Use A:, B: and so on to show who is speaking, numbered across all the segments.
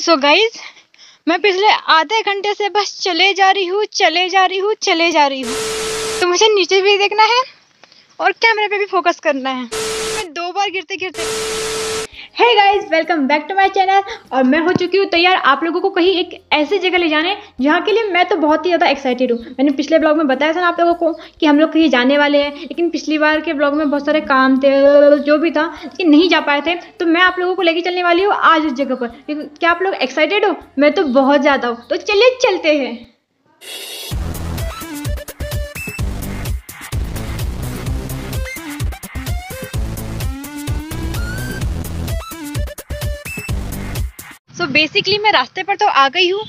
A: So guys, मैं पिछले आधे घंटे से बस चले जा रही हूँ। तो मुझे नीचे भी देखना है और कैमरे पे भी फोकस करना है। मैं 2 बार गिरते hey guys, welcome back to my channel. और मैं हो चुकी हूँ तैयार आप लोगों को कहीं एक ऐसी जगह ले जाने जहाँ के लिए मैं तो बहुत ही ज़्यादा एक्साइटेड हूँ। मैंने पिछले ब्लॉग में बताया था ना आप लोगों को कि हम लोग कहीं जाने वाले हैं, लेकिन पिछली बार के ब्लॉग में बहुत सारे काम थे, जो भी था, लेकिन नहीं जा पाए थे। तो मैं आप लोगों को लेके चलने वाली हूँ आज उस जगह पर। क्या आप लोग एक्साइटेड हो? मैं तो बहुत ज़्यादा हूँ। तो चलिए चलते हैं। सो बेसिकली मैं रास्ते पर तो आ गई हूँ।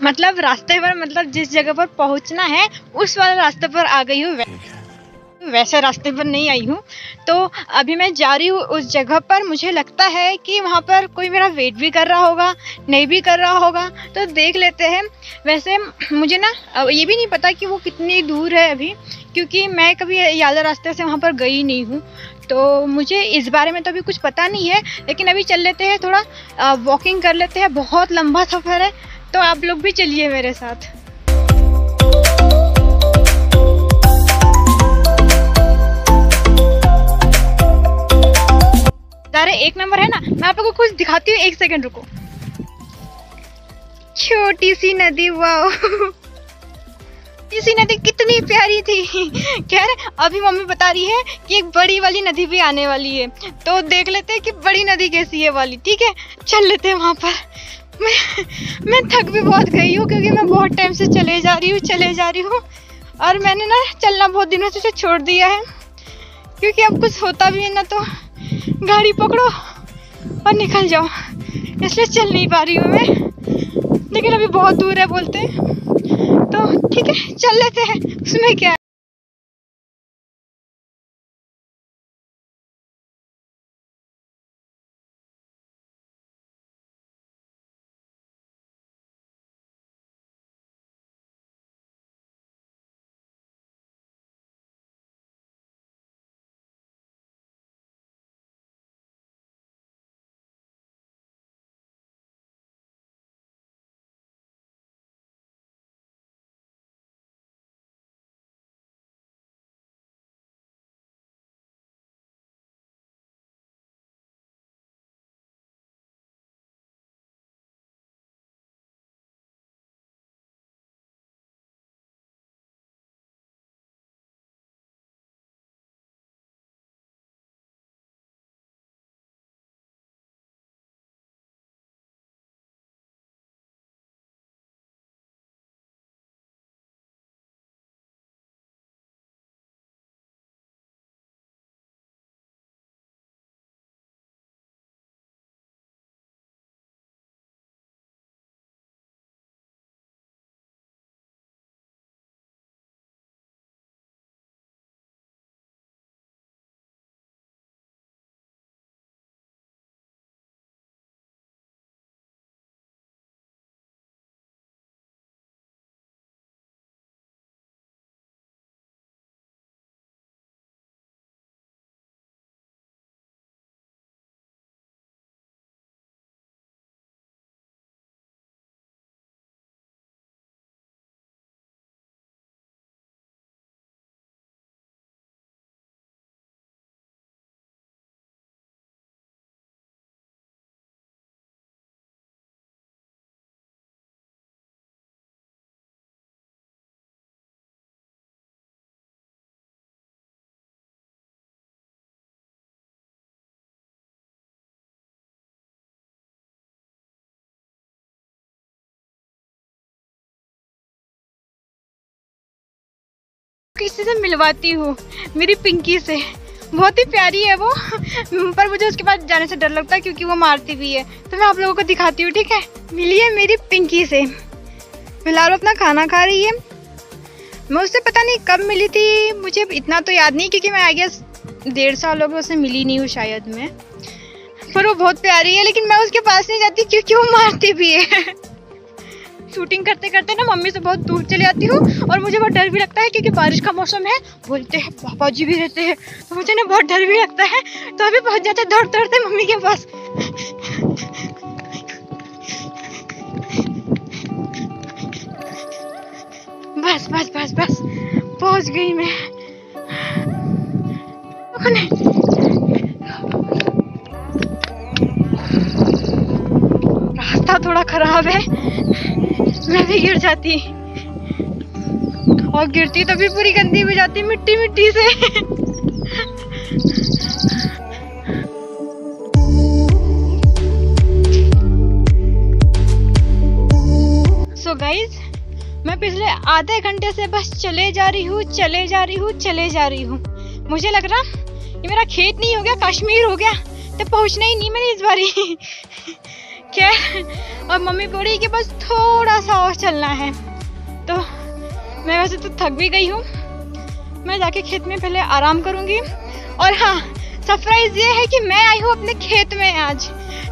A: मतलब रास्ते पर, मतलब जिस जगह पर पहुंचना है उस वाले रास्ते पर आ गई हूँ, वैसे रास्ते पर नहीं आई हूँ। तो अभी मैं जा रही हूँ उस जगह पर। मुझे लगता है कि वहाँ पर कोई मेरा वेट भी कर रहा होगा, नहीं भी कर रहा होगा, तो देख लेते हैं। वैसे मुझे ना ये भी नहीं पता कि वो कितनी दूर है अभी, क्योंकि मैं कभी ये वाले रास्ते से वहाँ पर गई नहीं हूँ। तो मुझे इस बारे में तो अभी कुछ पता नहीं है, लेकिन अभी चल लेते हैं, थोड़ा वॉकिंग कर लेते हैं। बहुत लंबा सफ़र है, तो आप लोग भी चलिए मेरे साथ। अरे 1 नंबर है ना। मैं आप लोगों को कुछ दिखाती हूँ, 1 सेकंड रुको। छोटी सी नदी, वाओ सी नदी कितनी प्यारी थी। खैर अभी मम्मी बता रही है कि एक बड़ी वाली नदी भी आने वाली है, तो देख लेते हैं कि बड़ी नदी कैसी है वाली। ठीक है, चल लेते हैं वहाँ पर। मैं थक भी बहुत गई हूँ, क्योंकि मैं बहुत टाइम से चले जा रही हूँ और मैंने ना चलना बहुत दिनों से छोड़ दिया है, क्योंकि अब कुछ होता भी है ना तो गाड़ी पकड़ो और निकल जाओ, इसलिए चल नहीं पा रही हूँ मैं। लेकिन अभी बहुत दूर है बोलते हैं, तो ठीक है चल लेते हैं, उसमें क्या है। किसी से मिलवाती हूँ, मेरी पिंकी से। बहुत ही प्यारी है वो, पर मुझे उसके पास जाने से डर लगता है, क्योंकि वो मारती भी है। तो मैं आप लोगों को दिखाती हूँ, ठीक है। मिलिए मेरी पिंकी से। फिलहाल अपना खाना खा रही है। मैं उससे पता नहीं कब मिली थी, मुझे इतना तो याद नहीं, क्योंकि मैं आई गेस 1.5 साल हो गए उससे मिली नहीं हूँ शायद मैं। पर वो बहुत प्यारी है, लेकिन मैं उसके पास नहीं जाती क्योंकि वो मारती भी है। शूटिंग करते करते ना मम्मी से बहुत दूर चले जाती हूँ और मुझे बहुत डर भी लगता है क्योंकि बारिश का मौसम है, बोलते हैं पापा जी भी रहते हैं, तो मुझे ना बहुत डर भी लगता है। तो अभी पहुँच जाते दौड़ते दौड़ते मम्मी के पास। बस बस बस बस पहुँच गई मैं। रास्ता थोड़ा खराब है, मैं भी गिर जाती और गिरती तभी पूरी गंदी हो जाती मिट्टी मिट्टी से। सो गाइज, मैं पिछले आधे घंटे से बस चले जा रही हूँ चले जा रही हूँ चले जा रही हूँ। मुझे लग रहा ये मेरा खेत नहीं हो गया, कश्मीर हो गया, तो पहुँचना ही नहीं मैंने इस बारी। क्या और मम्मी बोल रही कि बस थोड़ा सा और चलना है। तो मैं वैसे तो थक भी गई हूँ, मैं जाके खेत में पहले आराम करूँगी। और हाँ, सरप्राइज ये है कि मैं आई हूँ अपने खेत में आज,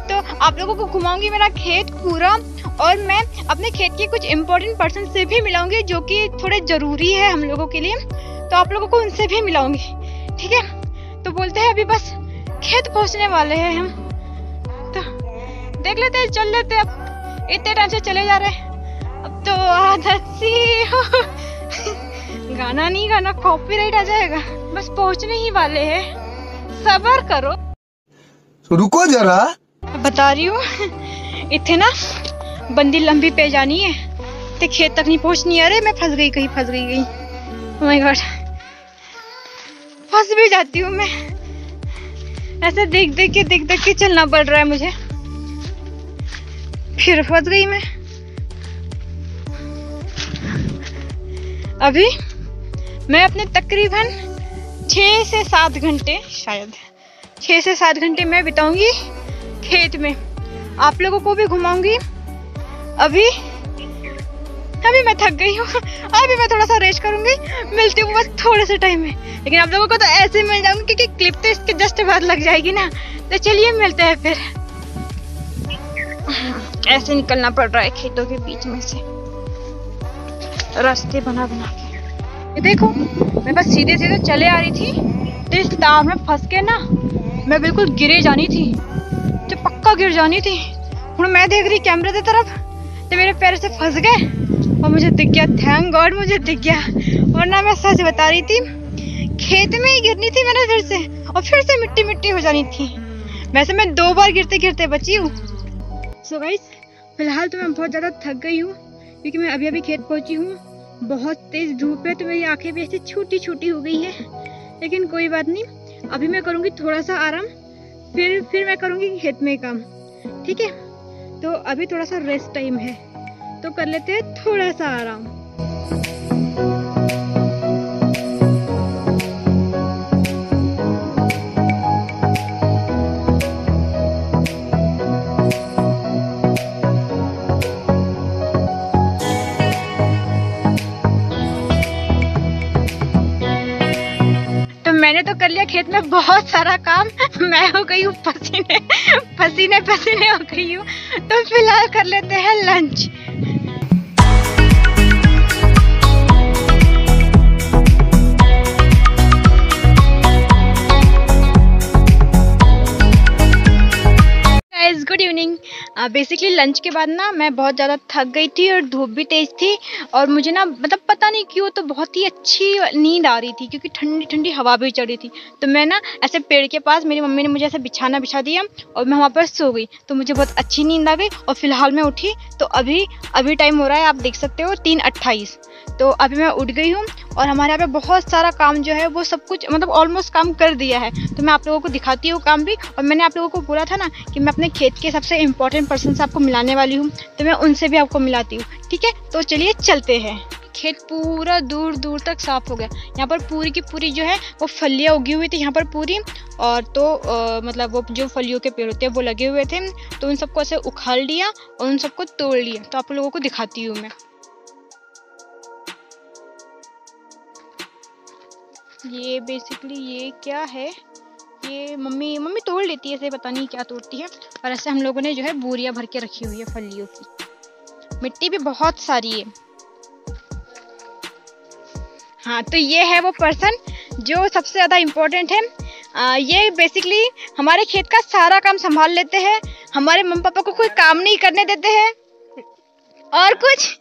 A: तो आप लोगों को घुमाऊंगी मेरा खेत पूरा, और मैं अपने खेत के कुछ इम्पोर्टेंट पर्सन से भी मिलाऊंगी जो कि थोड़े ज़रूरी है हम लोगों के लिए, तो आप लोगों को उनसे भी मिलाऊंगी, ठीक है। तो बोलते हैं अभी बस खेत पहुंचने वाले हैं हम, तो देख लेते हैं, चल लेते हैं। अब इतने टाइम से चले जा रहे हैं, अब तो आदत सी हो। गाना नहीं गाना, कॉपीराइट आ जाएगा। बस पहुंचने ही वाले हैं, सब्र करो।
B: रुको जरा,
A: बता रही हूँ, इतने ना बंदी लंबी पे जानी है तो खेत तक नहीं पहुंचनी। अरे मैं फंस गई, कहीं फंस गई। ओह माय गॉड, फंस भी जाती हूँ मैं, ऐसे देख देख के चलना पड़ रहा है मुझे। फिर फंस गई मैं। अभी मैं अपने तकरीबन 6 से 7 घंटे, शायद 6 से 7 घंटे मैं बिताऊंगी खेत में, आप लोगों को भी घुमाऊंगी। अभी मैं थक गई हूँ, अभी मैं थोड़ा सा रेस्ट करूंगी, मिलती हूँ बस थोड़े से टाइम में। लेकिन आप लोगों को तो ऐसे मिल जाऊंगी क्योंकि क्लिप तो इसके जस्ट बाद लग जाएगी ना। तो चलिए मिलते हैं फिर। ऐसे निकलना पड़ रहा है खेतों के बीच में से, रास्ते बना के। ये देखो, मैं बस सीधे सीधे चले आ रही थी, तो इस तार में फंस के ना मैं बिल्कुल गिरे जानी थी, तो पक्का गिर जानी थी। और मैं देख रही कैमरे की तरफ, तो मेरे पैर से फंस गए और मुझे दिख गया। थैंक गॉड मुझे दिख गया, वरना मैं सच बता रही थी, खेत में ही गिरनी थी मैंने फिर से, और फिर से मिट्टी मिट्टी हो जानी थी। वैसे मैं 2 बार गिरते गिरते बची हूँ। सो गाइस, फिलहाल तो मैं बहुत ज़्यादा थक गई हूँ क्योंकि मैं अभी खेत पहुँची हूँ। बहुत तेज़ धूप है तो मेरी आंखें भी ऐसी छोटी छोटी हो गई है, लेकिन कोई बात नहीं, अभी मैं करूँगी थोड़ा सा आराम, फिर मैं करूँगी खेत में काम, ठीक है। तो अभी थोड़ा सा रेस्ट टाइम है, तो कर लेते हैं थोड़ा सा आराम। मैंने तो कर लिया खेत में बहुत सारा काम, मैं हो गई हूँ पसीने हो गई हूँ। तो फिलहाल कर लेते हैं lunch. Good evening. Basically lunch के बाद ना मैं बहुत ज़्यादा थक गई थी और धूप भी तेज़ थी, और मुझे ना मतलब पता नहीं क्यों तो बहुत ही अच्छी नींद आ रही थी क्योंकि ठंडी ठंडी हवा भी चढ़ रही थी। तो मैं ना ऐसे पेड़ के पास, मेरी मम्मी ने मुझे ऐसे बिछाना बिछा दिया और मैं वहाँ पर सो गई, तो मुझे बहुत अच्छी नींद आ गई। और फिलहाल मैं उठी तो अभी टाइम हो रहा है, आप देख सकते हो 3:28। तो अभी मैं उठ गई हूँ और हमारे यहाँ पे बहुत सारा काम जो है वो सब कुछ मतलब ऑलमोस्ट काम कर दिया है। तो मैं आप लोगों को दिखाती हूँ काम भी, और मैंने आप लोगों को बोला था ना कि मैं अपने खेत के सबसे इम्पोर्टेंट पर्सन से आपको मिलाने वाली हूँ, तो मैं उनसे भी आपको मिलाती हूँ, ठीक है। तो चलिए चलते हैं। खेत पूरा दूर दूर तक साफ हो गया। यहाँ पर पूरी की पूरी जो है वो फलियाँ उगी हुई थी यहाँ पर पूरी, और तो मतलब वो जो फलियों के पेड़ होते हैं वो लगे हुए थे, तो उन सबको ऐसे उखाड़ लिया और उन सबको तोड़ लिया। तो आप लोगों को दिखाती हूँ मैं। ये बेसिकली ये क्या है, ये मम्मी तोड़ लेती है ऐसे, पता नहीं क्या तोड़ती है, और ऐसे हम लोगों ने जो है बोरियां भर के रखी हुई है फलियों की। मिट्टी भी बहुत सारी है। हाँ, तो ये है वो पर्सन जो सबसे ज़्यादा इम्पोर्टेंट है। ये बेसिकली हमारे खेत का सारा काम संभाल लेते हैं, हमारे मम्मी पापा को कोई काम नहीं करने देते हैं, और कुछ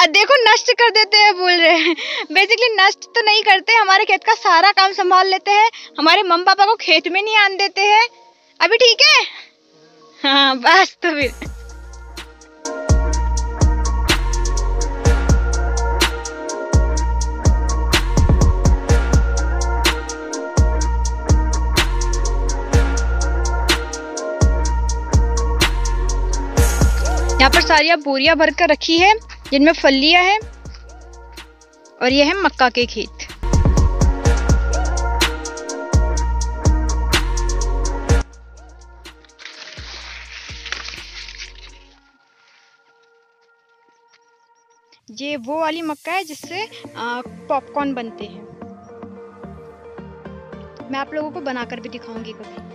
A: देखो नष्ट कर देते हैं बोल रहे हैं। बेसिकली नष्ट तो नहीं करते, हमारे खेत का सारा काम संभाल लेते हैं, हमारे मम्मी पापा को खेत में नहीं आने देते हैं। अभी ठीक है? हाँ बस, तो फिर यहाँ पर सारी बोरियां भर कर रखी है जिनमें फलियां है, और ये है मक्का के खेत। ये वो वाली मक्का है जिससे पॉपकॉर्न बनते हैं। मैं आप लोगों को बनाकर भी दिखाऊंगी कभी।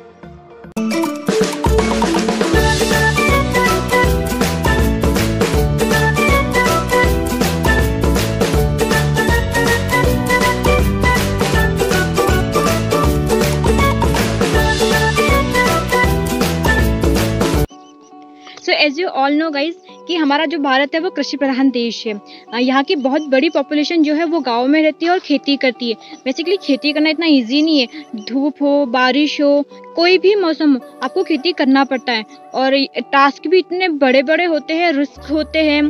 A: As you all know guys कि हमारा जो भारत है वो कृषि प्रधान देश है। यहाँ की बहुत बड़ी पॉपुलेशन जो है वो गाँव में रहती है और खेती करती है। बेसिकली खेती करना इतना इजी नहीं है, धूप हो, बारिश हो, कोई भी मौसम हो, आपको खेती करना पड़ता है। और टास्क भी इतने बड़े बड़े होते हैं, रिस्क होते हैं।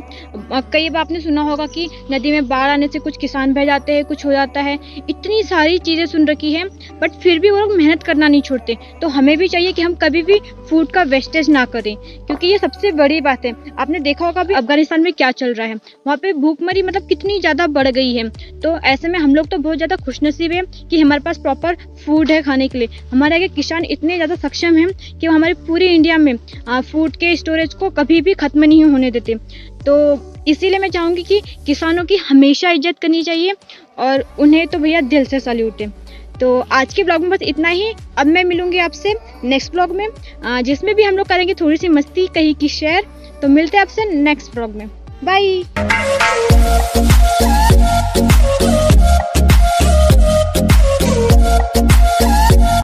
A: कई बार आपने सुना होगा कि नदी में बाढ़ आने से कुछ किसान बह जाते हैं, कुछ हो जाता है। इतनी सारी चीज़ें सुन रखी हैं, बट फिर भी वो लोग मेहनत करना नहीं छोड़ते। तो हमें भी चाहिए कि हम कभी भी फूड का वेस्टेज ना करें, क्योंकि ये सबसे बड़ी बात है। आपने देखा होगा अभी अफगानिस्तान में क्या चल रहा है, वहाँ पे भूखमरी मतलब कितनी ज़्यादा बढ़ गई है। तो ऐसे में हम लोग तो बहुत ज़्यादा खुशनसीब है कि हमारे पास प्रॉपर फूड है खाने के लिए। हमारे आगे किसान इतने ज़्यादा सक्षम हैं कि वो हमारे पूरी इंडिया में फूड के स्टोरेज को कभी भी ख़त्म नहीं होने देते। तो इसीलिए मैं चाहूँगी कि किसानों की हमेशा इज्जत करनी चाहिए, और उन्हें तो भैया दिल से सैल्यूट है। तो आज के ब्लॉग में बस इतना ही। अब मैं मिलूंगी आपसे नेक्स्ट ब्लॉग में, जिसमें भी हम लोग करेंगे थोड़ी सी मस्ती, कहीं की शेयर। तो मिलते हैं आपसे नेक्स्ट ब्लॉग में। बाय।